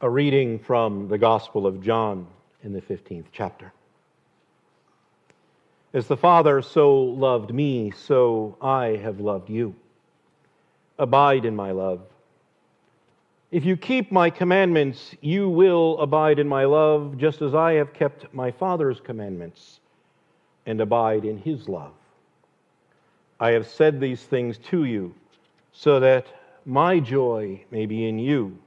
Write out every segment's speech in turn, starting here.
A reading from the Gospel of John in the 15th chapter. As the Father so loved me, so I have loved you. Abide in my love. If you keep my commandments, you will abide in my love, just as I have kept my Father's commandments and abide in his love. I have said these things to you, so that my joy may be in you,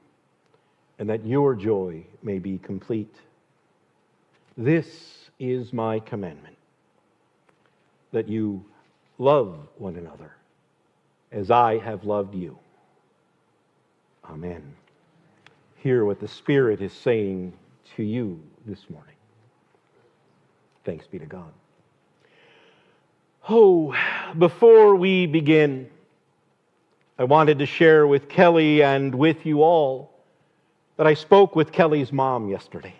and that your joy may be complete. This is my commandment, that you love one another as I have loved you. Amen. Hear what the Spirit is saying to you this morning. Thanks be to God. Oh, before we begin, I wanted to share with Kelly and with you all that I spoke with Kelly's mom yesterday.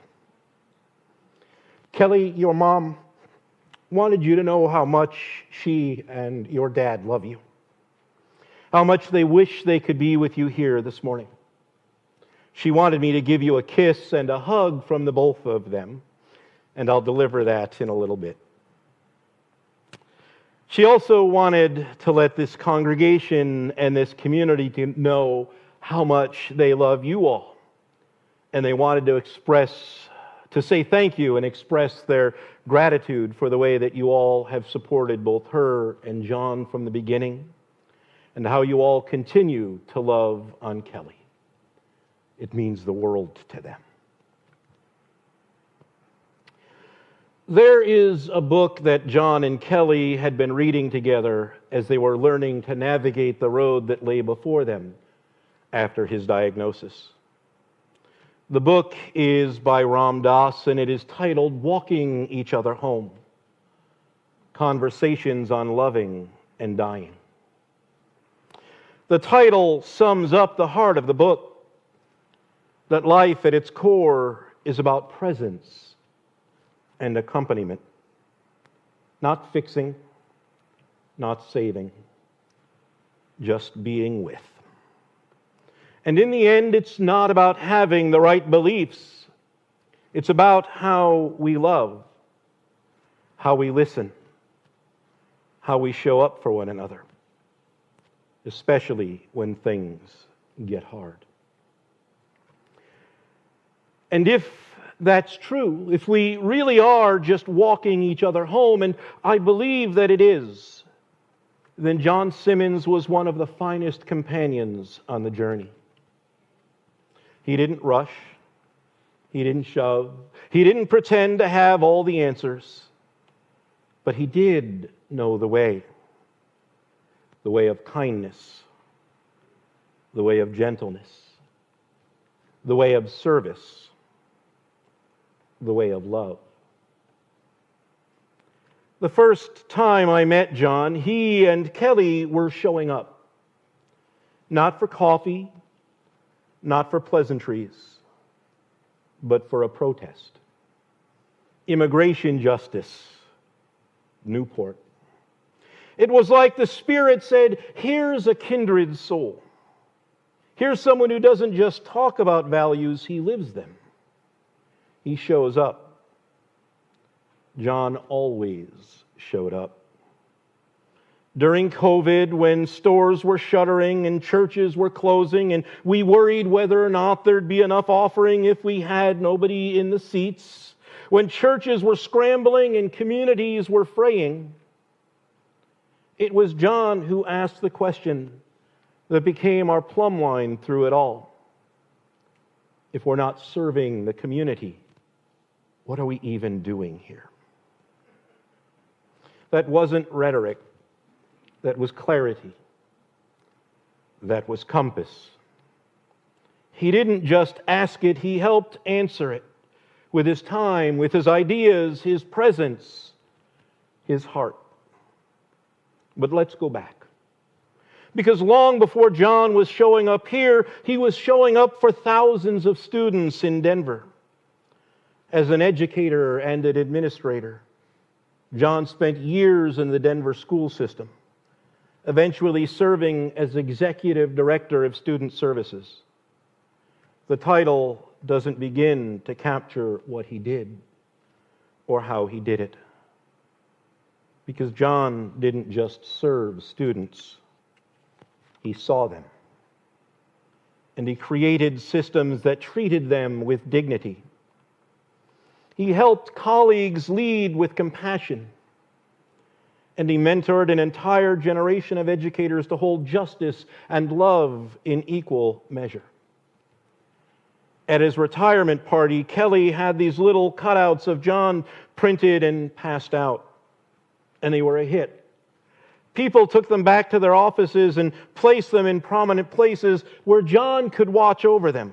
Kelly, your mom wanted you to know how much she and your dad love you, how much they wish they could be with you here this morning. She wanted me to give you a kiss and a hug from the both of them, and I'll deliver that in a little bit. She also wanted to let this congregation and this community to know how much they love you all. And they wanted to say thank you and express their gratitude for the way that you all have supported both her and John from the beginning, and how you all continue to love on Kelly. It means the world to them. There is a book that John and Kelly had been reading together as they were learning to navigate the road that lay before them after his diagnosis. The book is by Ram Dass, and it is titled Walking Each Other Home: Conversations on Loving and Dying. The title sums up the heart of the book, that life at its core is about presence and accompaniment, not fixing, not saving, just being with. And in the end, it's not about having the right beliefs. It's about how we love, how we listen, how we show up for one another, especially when things get hard. And if that's true, if we really are just walking each other home, and I believe that it is, then John Simmons was one of the finest companions on the journey. He didn't rush. He didn't shove. He didn't pretend to have all the answers. But he did know the way of kindness, the way of gentleness, the way of service, the way of love. The first time I met John, he and Kelly were showing up, not for coffee, not for pleasantries, but for a protest. Immigration justice, Newport. It was like the Spirit said, here's a kindred soul. Here's someone who doesn't just talk about values, he lives them. He shows up. John always showed up. During COVID, when stores were shuttering and churches were closing, and we worried whether or not there'd be enough offering if we had nobody in the seats, when churches were scrambling and communities were fraying, it was John who asked the question that became our plumb line through it all. If we're not serving the community, what are we even doing here? That wasn't rhetoric. That was clarity. That was compass. He didn't just ask it, he helped answer it with his time, with his ideas, his presence, his heart. But let's go back. Because long before John was showing up here, he was showing up for thousands of students in Denver. As an educator and an administrator, John spent years in the Denver school system, eventually serving as executive director of student services. The title doesn't begin to capture what he did or how he did it. Because John didn't just serve students, he saw them. And he created systems that treated them with dignity. He helped colleagues lead with compassion. And he mentored an entire generation of educators to hold justice and love in equal measure. At his retirement party, Kelly had these little cutouts of John printed and passed out. And they were a hit. People took them back to their offices and placed them in prominent places where John could watch over them.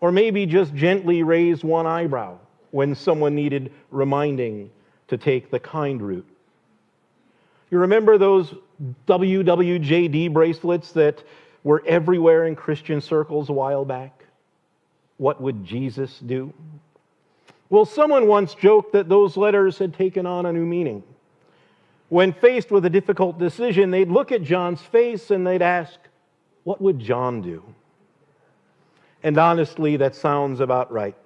Or maybe just gently raise one eyebrow when someone needed reminding to take the kind route. You remember those WWJD bracelets that were everywhere in Christian circles a while back? What would Jesus do? Well, someone once joked that those letters had taken on a new meaning. When faced with a difficult decision, they'd look at John's face and they'd ask, what would John do? And honestly, that sounds about right.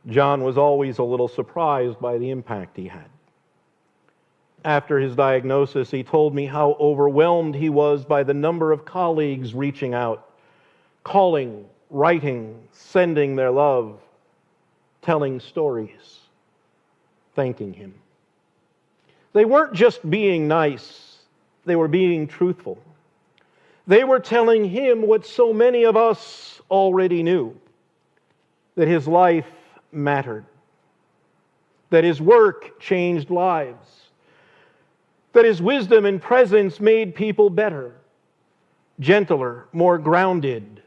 John was always a little surprised by the impact he had. After his diagnosis, he told me how overwhelmed he was by the number of colleagues reaching out, calling, writing, sending their love, telling stories, thanking him. They weren't just being nice, they were being truthful. They were telling him what so many of us already knew, that his life mattered, that his work changed lives, that his wisdom and presence made people better, gentler, more grounded,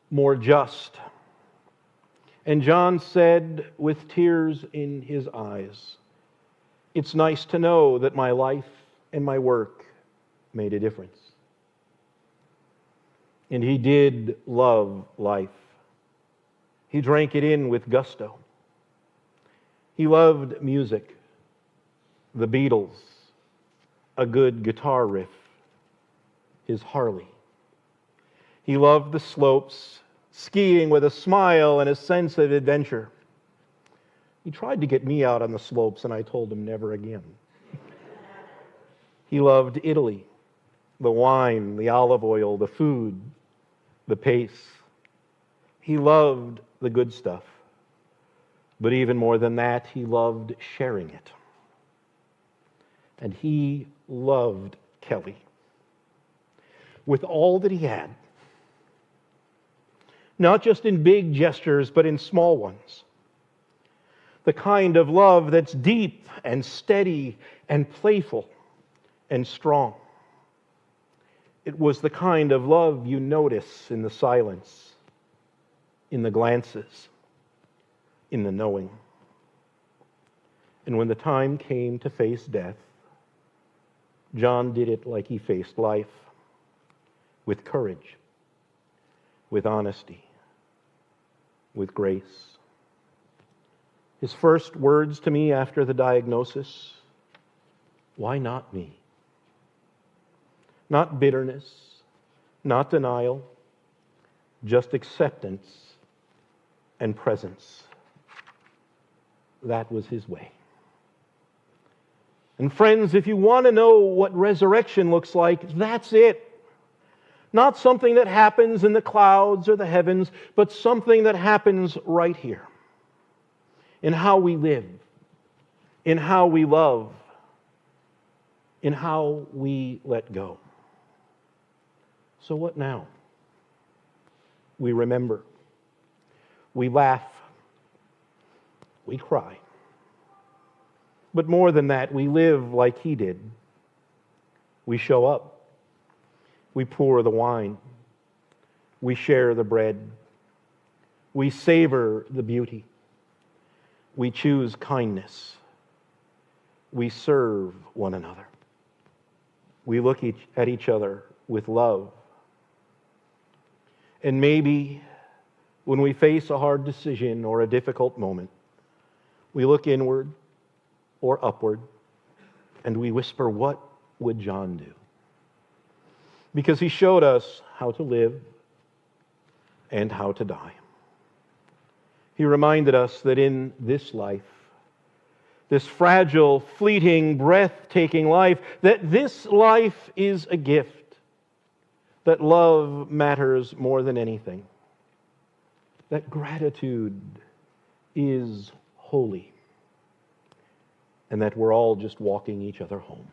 more just. And John said with tears in his eyes, it's nice to know that my life and my work made a difference. And he did love life. He drank it in with gusto. He loved music, the Beatles, a good guitar riff, his Harley. He loved the slopes, skiing with a smile and a sense of adventure. He tried to get me out on the slopes, and I told him never again. He loved Italy, the wine, the olive oil, the food, the pace. He loved the good stuff. But even more than that, he loved sharing it. And he loved Kelly with all that he had. Not just in big gestures, but in small ones. The kind of love that's deep and steady and playful and strong. It was the kind of love you notice in the silence, in the glances, in the knowing. And when the time came to face death, John did it like he faced life, with courage, with honesty, with grace. His first words to me after the diagnosis, why not me? Not bitterness, not denial, just acceptance and presence. That was his way. And friends, if you want to know what resurrection looks like, that's it. Not something that happens in the clouds or the heavens, but something that happens right here. In how we live, in how we love, in how we let go. So what now? We remember. We laugh. We cry. But more than that, we live like he did. We show up. We pour the wine. We share the bread. We savor the beauty. We choose kindness. We serve one another. We look at each other with love. And maybe when we face a hard decision or a difficult moment, we look inward or upward and we whisper, what would John do? Because he showed us how to live and how to die. He reminded us that in this life, this fragile, fleeting, breathtaking life, that this life is a gift, that love matters more than anything, that gratitude is holy, and that we're all just walking each other home.